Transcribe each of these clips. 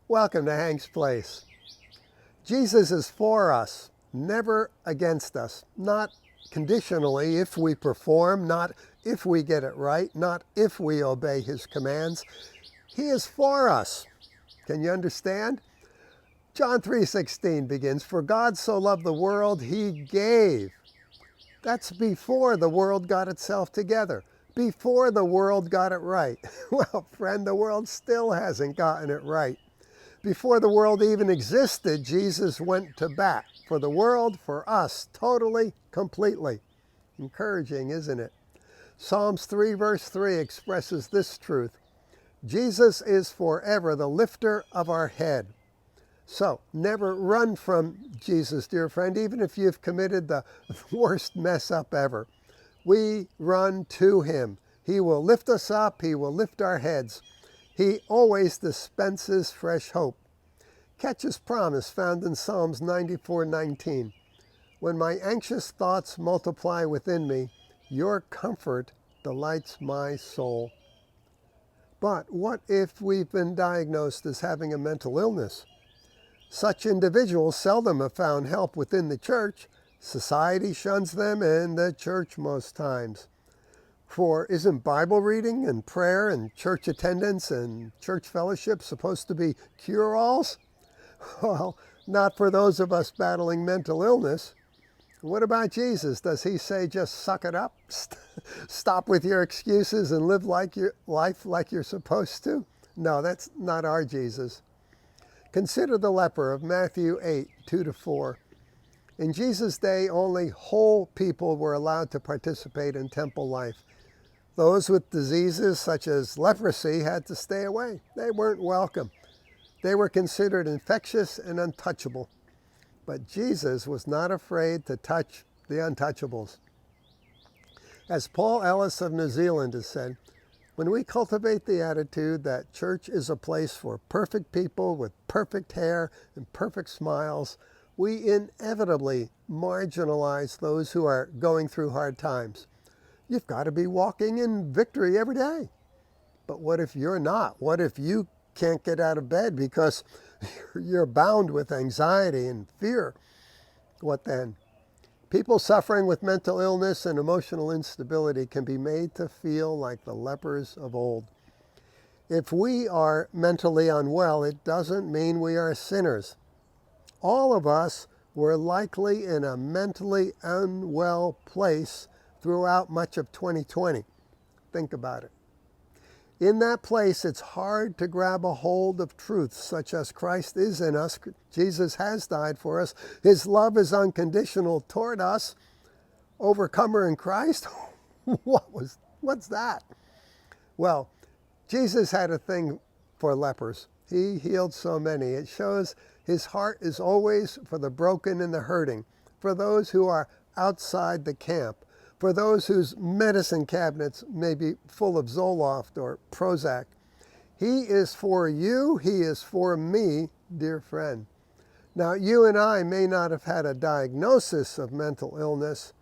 Welcome to Hank's Place. Jesus is for us, never against us. Not conditionally if we perform, not if we get it right, not if we obey his commands. He is for us. Can you understand? John 3:16 begins, "For God so loved the world, he gave." That's before the world got itself together, before the world got it right. Well, friend, the world still hasn't gotten it right. Before the world even existed, Jesus went to bat for the world, for us, totally, completely. Encouraging, isn't it? Psalms 3 verse 3 expresses this truth. Jesus is forever the lifter of our head. So, never run from Jesus, dear friend, even if you've committed the worst mess up ever. We run to him. He will lift us up. He will lift our heads. He always dispenses fresh hope. Catch his promise found in Psalms 94:19. "When my anxious thoughts multiply within me, your comfort delights my soul." But what if we've been diagnosed as having a mental illness? Such individuals seldom have found help within the church. Society shuns them, and the church most times. For isn't Bible reading and prayer and church attendance and church fellowship supposed to be cure-alls? Well, not for those of us battling mental illness. What about Jesus? Does he say just suck it up? Stop with your excuses and live your life like you're supposed to? No, that's not our Jesus. Consider the leper of Matthew 8, 2-4. In Jesus' day, only whole people were allowed to participate in temple life. Those with diseases such as leprosy had to stay away. They weren't welcome. They were considered infectious and untouchable. But Jesus was not afraid to touch the untouchables. As Paul Ellis of New Zealand has said, when we cultivate the attitude that church is a place for perfect people with perfect hair and perfect smiles, we inevitably marginalize those who are going through hard times. You've got to be walking in victory every day. But what if you're not? What if you can't get out of bed because you're bound with anxiety and fear? What then? People suffering with mental illness and emotional instability can be made to feel like the lepers of old. If we are mentally unwell, it doesn't mean we are sinners. All of us were likely in a mentally unwell place throughout much of 2020. Think about it. In that place, it's hard to grab a hold of truths such as Christ is in us. Jesus has died for us. His love is unconditional toward us. Overcomer in Christ? What's that? Well, Jesus had a thing for lepers. He healed so many. It shows his heart is always for the broken and the hurting, for those who are outside the camp, for those whose medicine cabinets may be full of Zoloft or Prozac. He is for you. He is for me, dear friend. Now, you and I may not have had a diagnosis of mental illness,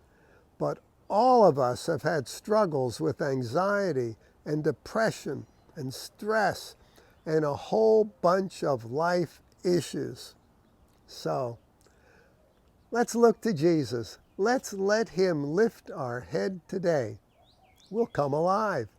but all of us have had struggles with anxiety and depression and stress and a whole bunch of life issues. So, let's look to Jesus. Let's let him lift our head today. We'll come alive.